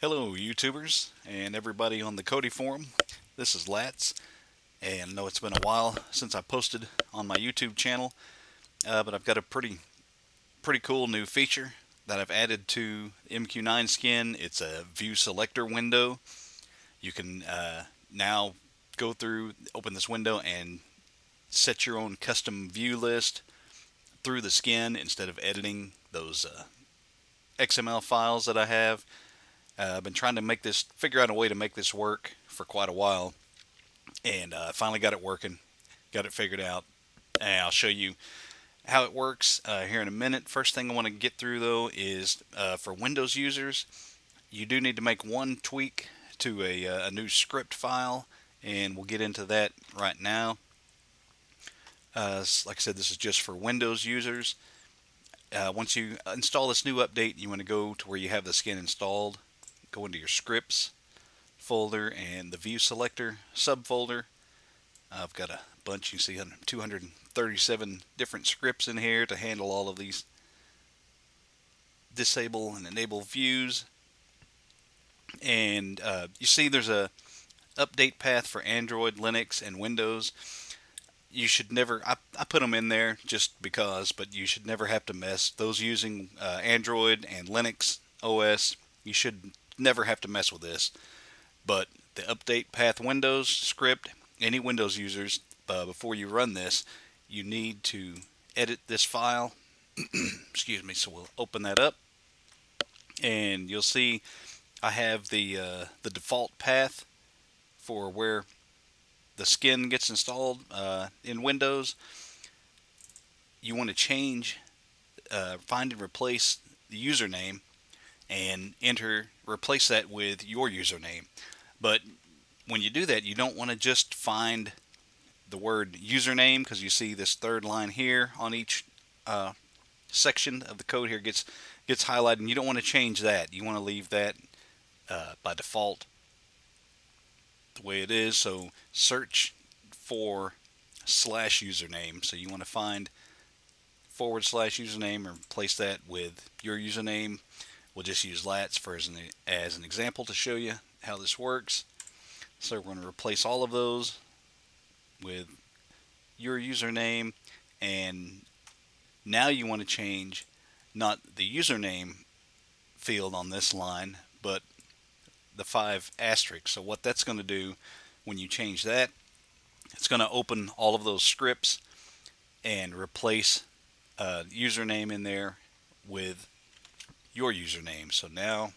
Hello, YouTubers and everybody on the Cody forum. This is Lats, and I know it's been a while since I posted on my YouTube channel, but I've got a pretty cool new feature that I've added to MQ9 skin. It's a View Selector window. You can now go through, open this window, and set your own custom view list through the skin instead of editing those XML files that I have. I've been trying to figure out a way to make this work for quite a while, and finally got it working, got it figured out, and I'll show you how it works here in a minute. First thing I want to get through though is for Windows users, you do need to make one tweak to a new script file, and we'll get into that right now. Like I said, this is just for Windows users. Once you install this new update, you want to go to where you have the skin installed, go into your scripts folder and the View Selector subfolder. I've got a bunch, you see 237 different scripts in here to handle all of these disable and enable views. And you see there's a update path for Android, Linux, and Windows. You should never, I put them in there just because, but you should never have to mess. Those using Android and Linux OS, you should never have to mess with this. But the update path Windows script, any Windows users, before you run this, you need to edit this file. Excuse me. So we'll open that up, and you'll see I have the default path for where the skin gets installed in Windows. You want to change, find and replace the username, and replace that with your username. But when you do that, you don't want to just find the word username, because you see this third line here on each section of the code here gets highlighted, and you don't want to change that. You want to leave that by default the way it is. So search for /username. So you want to find / username and replace that with your username. We'll just use Lats as an example to show you how this works. So we're going to replace all of those with your username, and now you want to change not the username field on this line, but the 5 asterisks. So what that's going to do when you change that, it's going to open all of those scripts and replace username in there with your username. So now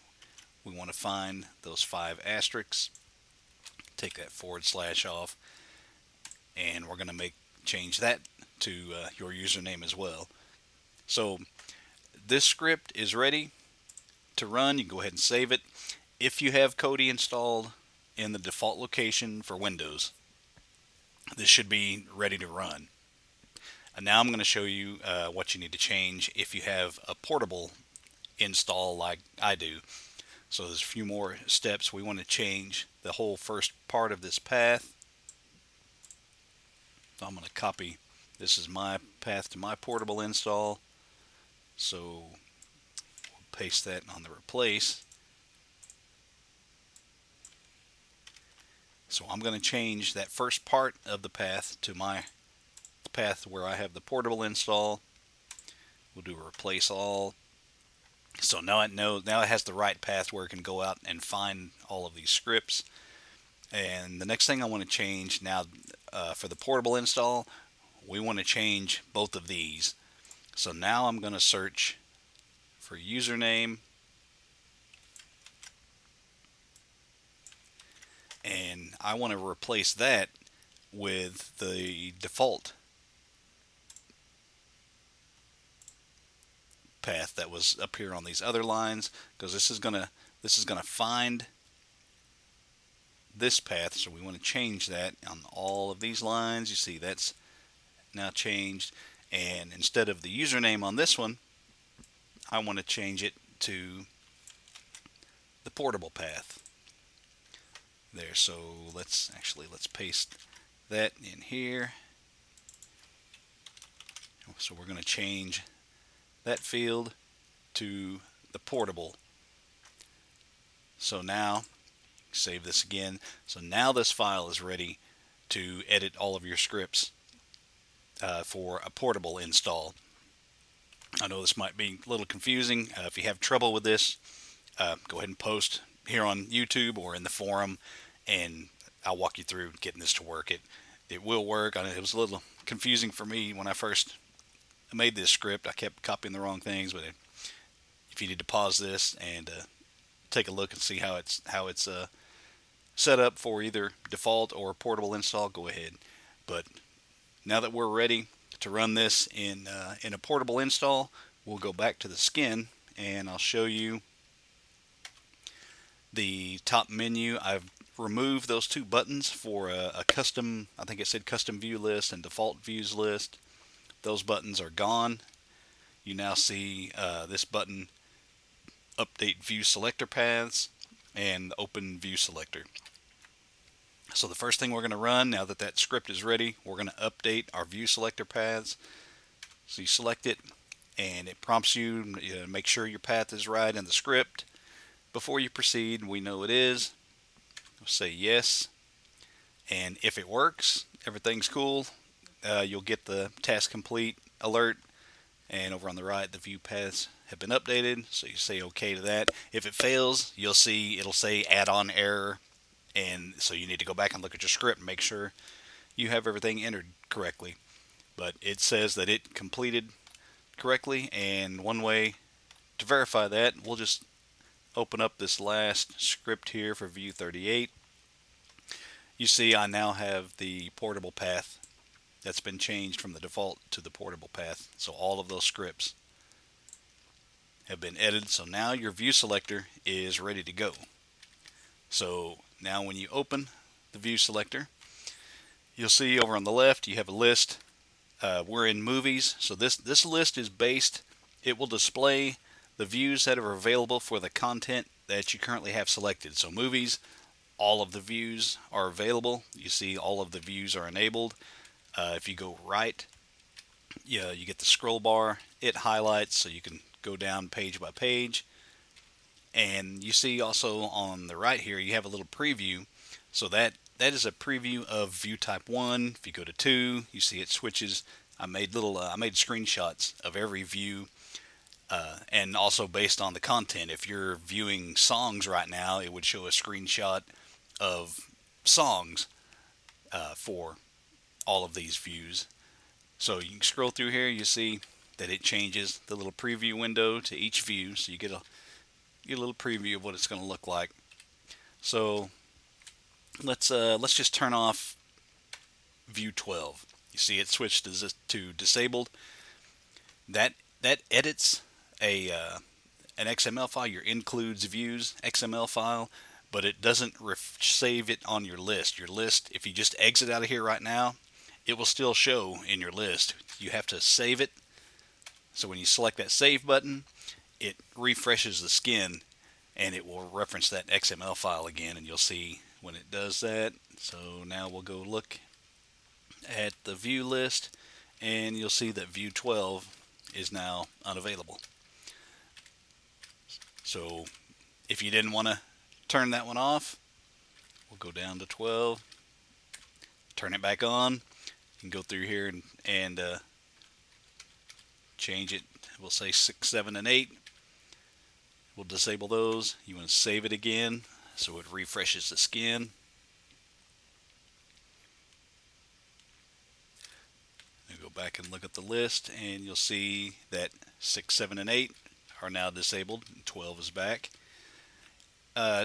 we want to find those 5 asterisks, take that / off, and we're going to change that to your username as well. So this script is ready to run. You can go ahead and save it. If you have Kodi installed in the default location for Windows, this should be ready to run. And now I'm going to show you what you need to change if you have a portable install like I do. So there's a few more steps. We want to change the whole first part of this path. So I'm going to copy, this is my path to my portable install. So we'll paste that on the replace. So I'm going to change that first part of the path to my path where I have the portable install. We'll do a replace all. So now it has the right path where it can go out and find all of these scripts. And the next thing I want to change now for the portable install, we want to change both of these. So now I'm going to search for username, and I want to replace that with the default path that was up here on these other lines, because this is gonna find this path. So we want to change that on all of these lines. You see that's now changed, and instead of the username on this one, I want to change it to the portable path there. So let's paste that in here. So we're going to change that field to the portable So now, save this again. So now this file is ready to edit all of your scripts for a portable install. I know this might be a little confusing. If you have trouble with this, go ahead and post here on YouTube or in the forum, and I'll walk you through getting this to work. It will work. I know it was a little confusing for me when I first made this script. I kept copying the wrong things, but if you need to pause this and take a look and see how it's set up for either default or portable install, go ahead. But now that we're ready to run this in a portable install, we'll go back to the skin and I'll show you the top menu. I've removed those two buttons for a custom, I think it said custom view list and default views list. Those buttons are gone. You now see this button, update view selector paths, and open view selector. So the first thing we're going to run, now that that script is ready, we're going to update our view selector paths. So you select it and it prompts you to make sure your path is right in the script. Before you proceed, we know it is. We'll say yes, and if it works, everything's cool, you'll get the task complete alert, and over on the right the view paths have been updated, so you say OK to that. If it fails, you'll see it'll say add-on error, and so you need to go back and look at your script and make sure you have everything entered correctly. But it says that it completed correctly, and one way to verify that, we'll just open up this last script here for view 38. You see I now have the portable path that's been changed from the default to the portable path. So all of those scripts have been edited. So now your view selector is ready to go. So now when you open the view selector, you'll see over on the left you have a list. We're in movies, so this list is based, it will display the views that are available for the content that you currently have selected. So movies, all of the views are available. You see all of the views are enabled. If you go right, you get the scroll bar. It highlights so you can go down page by page. And you see also on the right here you have a little preview. So that is a preview of view type 1. If you go to 2, you see it switches. I made screenshots of every view. And also based on the content, if you're viewing songs right now, it would show a screenshot of songs for all of these views. So you can scroll through here, you see that it changes the little preview window to each view, so you get a little preview of what it's going to look like. So let's just turn off view 12. You see it switched to disabled. That edits an XML file, your includes views XML file, but it doesn't save it on your list. Your list, if you just exit out of here right now, it will still show in your list. You have to save it. So when you select that save button, it refreshes the skin and it will reference that XML file again, and you'll see when it does that. So now we'll go look at the view list and you'll see that view 12 is now unavailable. So if you didn't want to turn that one off, we'll go down to 12, turn it back on. You can go through here and change it. We'll say 6, 7, and 8. We'll disable those. You want to save it again so it refreshes the skin. Go back and look at the list and you'll see that 6, 7, and 8 are now disabled and 12 is back.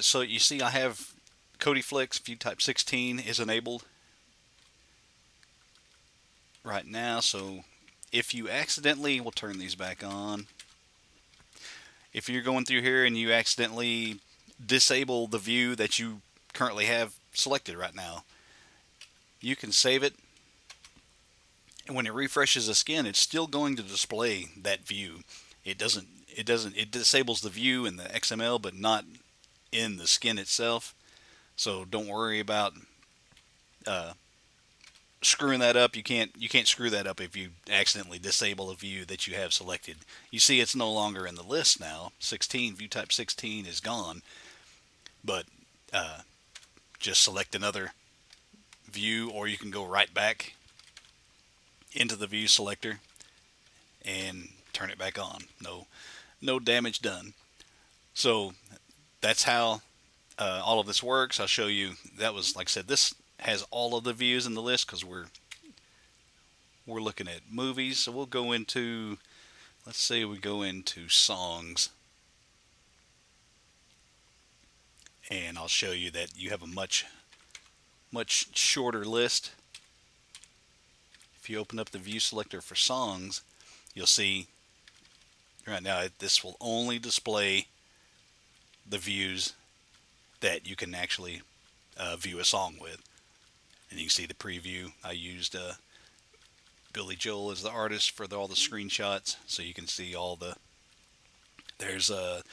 So you see I have CodeFlix View Type 16 is enabled right now. So if you accidentally, we'll turn these back on. If you're going through here and you accidentally disable the view that you currently have selected right now, you can save it. And when it refreshes the skin, it's still going to display that view. It disables the view in the XML, but not in the skin itself. So don't worry about screwing that up. You can't screw that up if you accidentally disable a view that you have selected. You see it's no longer in the list now. 16, view type 16 is gone. but just select another view, or you can go right back into the view selector and turn it back on. No damage done. So that's how all of this works. I'll show you. That was, like I said, this has all of the views in the list because we're looking at movies. So we'll go into, let's say we go into songs, and I'll show you that you have a much shorter list. If you open up the view selector for songs, you'll see right now this will only display the views that you can actually view a song with. And you can see the preview. I used Billy Joel as the artist for all the screenshots, so you can see all the. There's a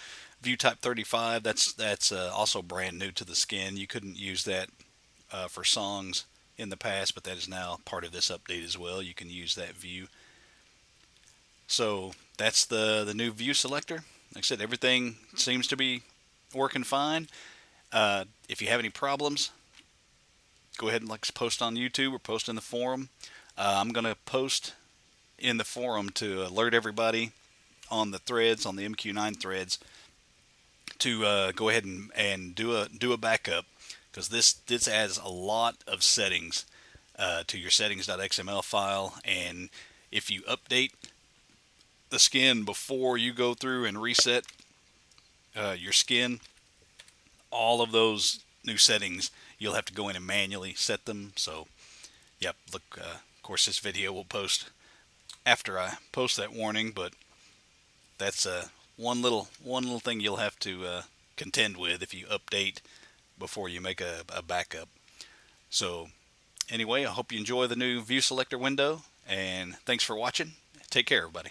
view type 35. That's also brand new to the skin. You couldn't use that for songs in the past, but that is now part of this update as well. You can use that view. So that's the new view selector. Like I said, everything seems to be working fine. If you have any problems, go ahead and post on YouTube or post in the forum. I'm going to post in the forum to alert everybody on the threads, on the MQ9 threads, to go ahead and do a backup, because this adds a lot of settings to your settings.xml file. And if you update the skin before you go through and reset your skin, all of those new settings, you'll have to go in and manually set them. So, yep, look, of course, this video will post after I post that warning, but that's one little thing you'll have to contend with if you update before you make a backup. So, anyway, I hope you enjoy the new view selector window, and thanks for watching. Take care, everybody.